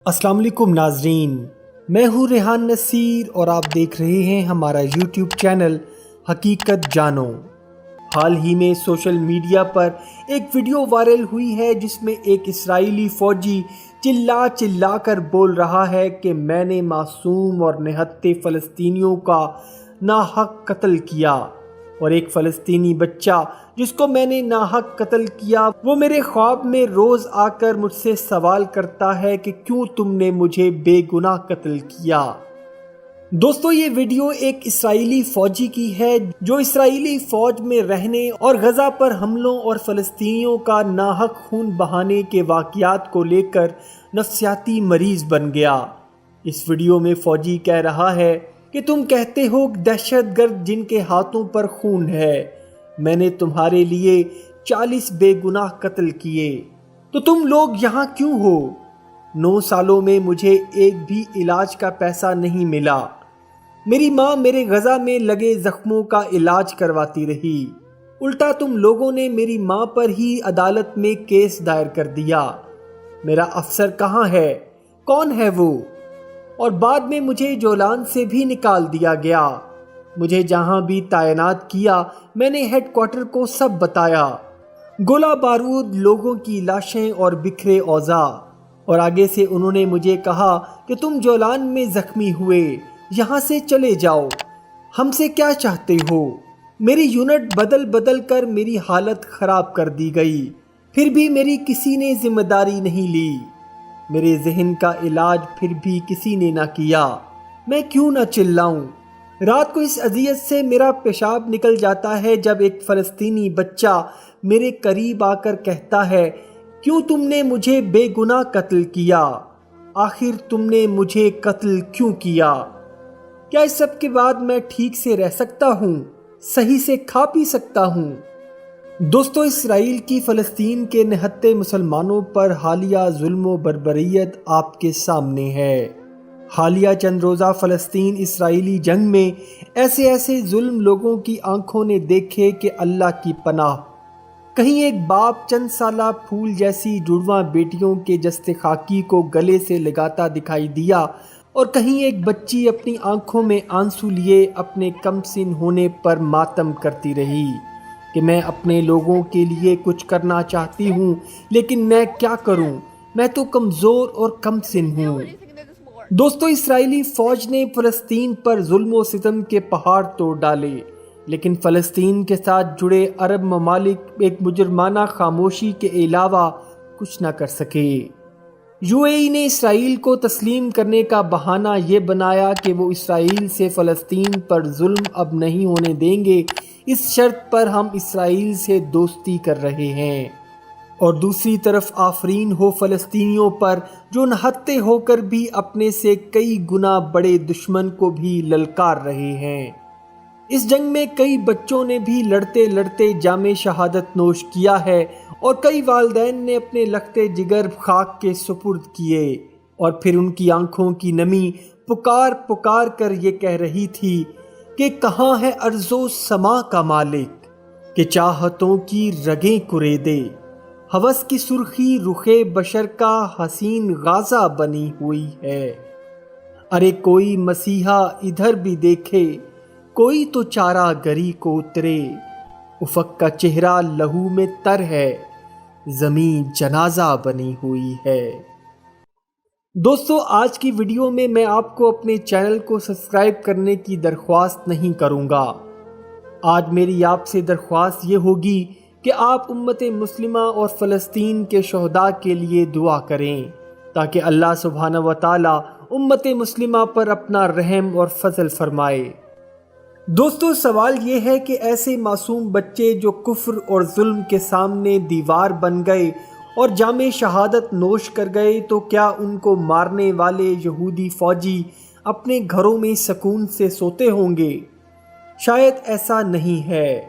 السلام علیکم ناظرین، میں ہوں ریحان نصیر اور آپ دیکھ رہے ہیں ہمارا یوٹیوب چینل حقیقت جانو۔ حال ہی میں سوشل میڈیا پر ایک ویڈیو وائرل ہوئی ہے جس میں ایک اسرائیلی فوجی چلا چلا کر بول رہا ہے کہ میں نے معصوم اور نہتے فلسطینیوں کا ناحق قتل کیا، اور ایک فلسطینی بچہ جس کو میں نے ناحق قتل کیا وہ میرے خواب میں روز آ کر مجھ سے سوال کرتا ہے کہ کیوں تم نے مجھے بے گناہ قتل کیا۔ دوستو، یہ ویڈیو ایک اسرائیلی فوجی کی ہے جو اسرائیلی فوج میں رہنے اور غزہ پر حملوں اور فلسطینیوں کا ناحق خون بہانے کے واقعات کو لے کر نفسیاتی مریض بن گیا۔ اس ویڈیو میں فوجی کہہ رہا ہے کہ تم کہتے ہو دہشت گرد جن کے ہاتھوں پر خون ہے، میں نے تمہارے لیے 40 بے گناہ قتل کیے، تو تم لوگ یہاں کیوں ہو؟ 9 سالوں میں مجھے ایک بھی علاج کا پیسہ نہیں ملا، میری ماں میرے غزہ میں لگے زخموں کا علاج کرواتی رہی، الٹا تم لوگوں نے میری ماں پر ہی عدالت میں کیس دائر کر دیا۔ میرا افسر کہاں ہے؟ کون ہے وہ؟ اور بعد میں مجھے جولان سے بھی نکال دیا گیا، مجھے جہاں بھی تعینات کیا میں نے ہیڈ کوارٹر کو سب بتایا، گولہ بارود، لوگوں کی لاشیں اور بکھرے اوضاع۔ اور آگے سے انہوں نے مجھے کہا کہ تم جولان میں زخمی ہوئے، یہاں سے چلے جاؤ، ہم سے کیا چاہتے ہو؟ میری یونٹ بدل بدل کر میری حالت خراب کر دی گئی، پھر بھی میری کسی نے ذمہ داری نہیں لی، میرے ذہن کا علاج پھر بھی کسی نے نہ کیا، میں کیوں نہ چلاؤں؟ رات کو اس اذیت سے میرا پیشاب نکل جاتا ہے جب ایک فلسطینی بچہ میرے قریب آ کر کہتا ہے کیوں تم نے مجھے بے گناہ قتل کیا؟ آخر تم نے مجھے قتل کیوں کیا؟ کیا اس سب کے بعد میں ٹھیک سے رہ سکتا ہوں؟ صحیح سے کھا پی سکتا ہوں؟ دوستو، اسرائیل کی فلسطین کے نہتے مسلمانوں پر حالیہ ظلم و بربریت آپ کے سامنے ہے۔ حالیہ چند روزہ فلسطین اسرائیلی جنگ میں ایسے ظلم لوگوں کی آنکھوں نے دیکھے کہ اللہ کی پناہ۔ کہیں ایک باپ چند سالہ پھول جیسی جڑواں بیٹیوں کے جستے خاکی کو گلے سے لگاتا دکھائی دیا، اور کہیں ایک بچی اپنی آنکھوں میں آنسو لیے اپنے کم سن ہونے پر ماتم کرتی رہی کہ میں اپنے لوگوں کے لیے کچھ کرنا چاہتی ہوں لیکن میں کیا کروں، میں تو کمزور اور کم سن ہوں۔ دوستو، اسرائیلی فوج نے فلسطین پر ظلم و ستم کے پہاڑ توڑ ڈالے، لیکن فلسطین کے ساتھ جڑے عرب ممالک ایک مجرمانہ خاموشی کے علاوہ کچھ نہ کر سکے۔ UAE نے اسرائیل کو تسلیم کرنے کا بہانہ یہ بنایا کہ وہ اسرائیل سے فلسطین پر ظلم اب نہیں ہونے دیں گے، اس شرط پر ہم اسرائیل سے دوستی کر رہے ہیں۔ اور دوسری طرف آفرین ہو فلسطینیوں پر جو نہتے ہو کر بھی اپنے سے کئی گنا بڑے دشمن کو بھی للکار رہے ہیں۔ اس جنگ میں کئی بچوں نے بھی لڑتے لڑتے جام شہادت نوش کیا ہے، اور کئی والدین نے اپنے لختے جگر خاک کے سپرد کیے، اور پھر ان کی آنکھوں کی نمی پکار پکار کر یہ کہہ رہی تھی کہ کہاں ہے ارض و سما کا مالک کہ چاہتوں کی رگیں کریدے، ہوس کی سرخی رخے بشر کا حسین غازہ بنی ہوئی ہے۔ ارے کوئی مسیحا ادھر بھی دیکھے، کوئی تو چارہ گری کو اترے، افق کا چہرہ لہو میں تر ہے، زمین جنازہ بنی ہوئی ہے۔ دوستو، آج کی ویڈیو میں آپ کو اپنے چینل کو سبسکرائب کرنے کی درخواست نہیں کروں گا۔ آج میری آپ سے درخواست یہ ہوگی کہ آپ امت مسلمہ اور فلسطین کے شہداء کے لیے دعا کریں تاکہ اللہ سبحانہ و تعالی امت مسلمہ پر اپنا رحم اور فضل فرمائے۔ دوستو، سوال یہ ہے کہ ایسے معصوم بچے جو کفر اور ظلم کے سامنے دیوار بن گئے اور جام شہادت نوش کر گئے، تو کیا ان کو مارنے والے یہودی فوجی اپنے گھروں میں سکون سے سوتے ہوں گے؟ شاید ایسا نہیں ہے۔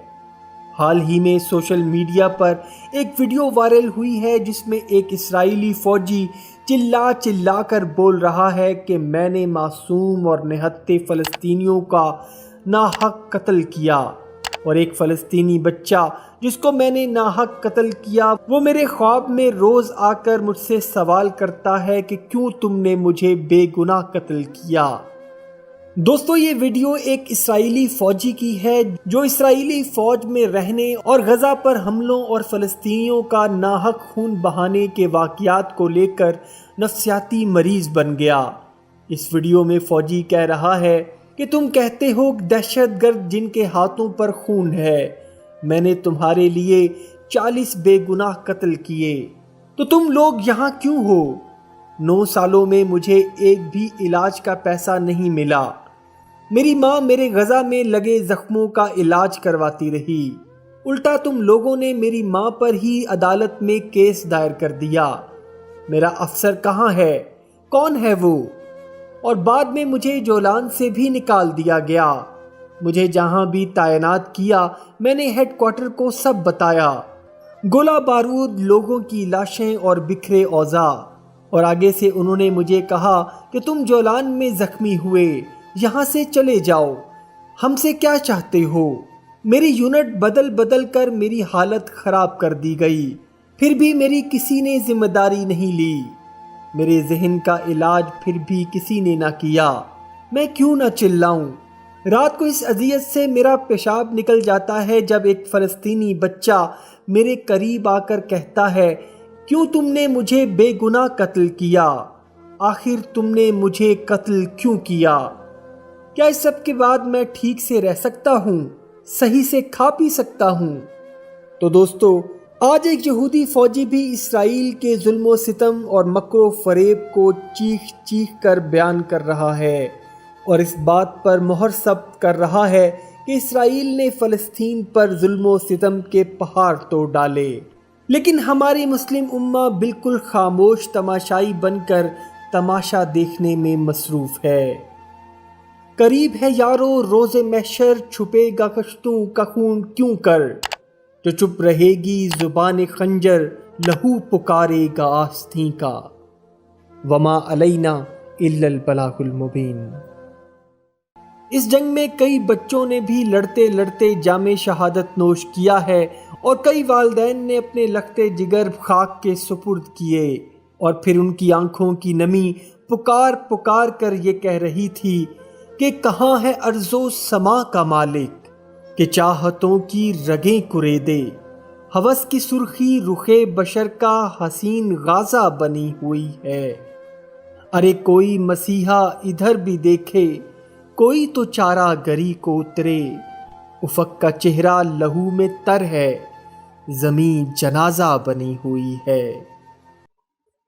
حال ہی میں سوشل میڈیا پر ایک ویڈیو وائرل ہوئی ہے جس میں ایک اسرائیلی فوجی چلا چلا کر بول رہا ہے کہ میں نے معصوم اور نہتے فلسطینیوں کا ناحق قتل کیا، اور ایک فلسطینی بچہ جس کو میں نے ناحق قتل کیا، وہ میرے خواب میں روز آ کر مجھ سے سوال کرتا ہے کہ کیوں تم نے مجھے بے گناہ قتل کیا۔ دوستو، یہ ویڈیو ایک اسرائیلی فوجی کی ہے جو اسرائیلی فوج میں رہنے اور غزہ پر حملوں اور فلسطینیوں کا ناحق خون بہانے کے واقعات کو لے کر نفسیاتی مریض بن گیا۔ اس ویڈیو میں فوجی کہہ رہا ہے کہ تم کہتے ہو دہشت گرد جن کے ہاتھوں پر خون ہے، میں نے تمہارے لیے 40 بے گناہ قتل کیے، تو تم لوگ یہاں کیوں ہو؟ 9 سالوں میں مجھے ایک بھی علاج کا پیسہ نہیں ملا۔ میری ماں میرے غزہ میں لگے زخموں کا علاج کرواتی رہی، الٹا تم لوگوں نے میری ماں پر ہی عدالت میں کیس دائر کر دیا۔ میرا افسر کہاں ہے؟ کون ہے وہ؟ اور بعد میں مجھے جولان سے بھی نکال دیا گیا۔ مجھے جہاں بھی تعینات کیا میں نے ہیڈ کوارٹر کو سب بتایا، گولہ بارود، لوگوں کی لاشیں اور بکھرے اوضاع۔ اور آگے سے انہوں نے مجھے کہا کہ تم جولان میں زخمی ہوئے، یہاں سے چلے جاؤ، ہم سے کیا چاہتے ہو؟ میری یونٹ بدل بدل کر میری حالت خراب کر دی گئی، پھر بھی میری کسی نے ذمہ داری نہیں لی۔ میرے ذہن کا علاج پھر بھی کسی نے نہ کیا، میں کیوں نہ چلاؤں؟ رات کو اس اذیت سے میرا پیشاب نکل جاتا ہے جب ایک فلسطینی بچہ میرے قریب آ کر کہتا ہے کیوں تم نے مجھے بے گناہ قتل کیا؟ آخر تم نے مجھے قتل کیوں کیا؟ کیا اس سب کے بعد میں ٹھیک سے رہ سکتا ہوں؟ صحیح سے کھا پی سکتا ہوں؟ تو دوستو، آج ایک یہودی فوجی بھی اسرائیل کے ظلم و ستم اور مکر و فریب کو چیخ چیخ کر بیان کر رہا ہے اور اس بات پر مہر ثبت کر رہا ہے کہ اسرائیل نے فلسطین پر ظلم و ستم کے پہاڑ توڑ ڈالے، لیکن ہماری مسلم امہ بالکل خاموش تماشائی بن کر تماشا دیکھنے میں مصروف ہے۔ قریب ہے یارو روز محشر، چھپے گا کشتوں کا خون کیوں کر، جو چپ رہے گی زبان خنجر، لہو پکارے گا آستین کا، وما علینا الا البلاغ المبین۔ اس جنگ میں کئی بچوں نے بھی لڑتے لڑتے جام شہادت نوش کیا ہے اور کئی والدین نے اپنے لختے جگر خاک کے سپرد کیے، اور پھر ان کی آنکھوں کی نمی پکار پکار کر یہ کہہ رہی تھی کہ کہاں ہے ارض و سما کا مالک کہ چاہتوں کی رگیں کرے دے، ہوس کی سرخی رخے بشر کا حسین غازہ بنی ہوئی ہے۔ ارے کوئی مسیحا ادھر بھی دیکھے، کوئی تو چارہ گری کو اترے، افق کا چہرہ لہو میں تر ہے، زمین جنازہ بنی ہوئی ہے۔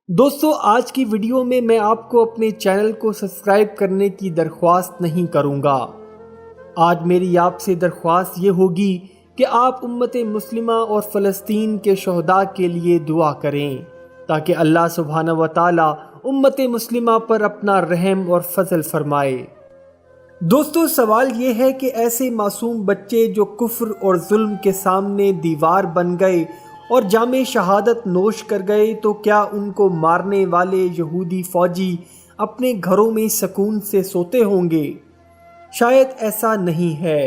دوستو، آج کی ویڈیو میں آپ کو اپنے چینل کو سبسکرائب کرنے کی درخواست نہیں کروں گا۔ آج میری آپ سے درخواست یہ ہوگی کہ آپ امت مسلمہ اور فلسطین کے شہداء کے لیے دعا کریں تاکہ اللہ سبحانہ و تعالی امت مسلمہ پر اپنا رحم اور فضل فرمائے۔ دوستو، سوال یہ ہے کہ ایسے معصوم بچے جو کفر اور ظلم کے سامنے دیوار بن گئے اور جام شہادت نوش کر گئے، تو کیا ان کو مارنے والے یہودی فوجی اپنے گھروں میں سکون سے سوتے ہوں گے؟ شاید ایسا نہیں ہے۔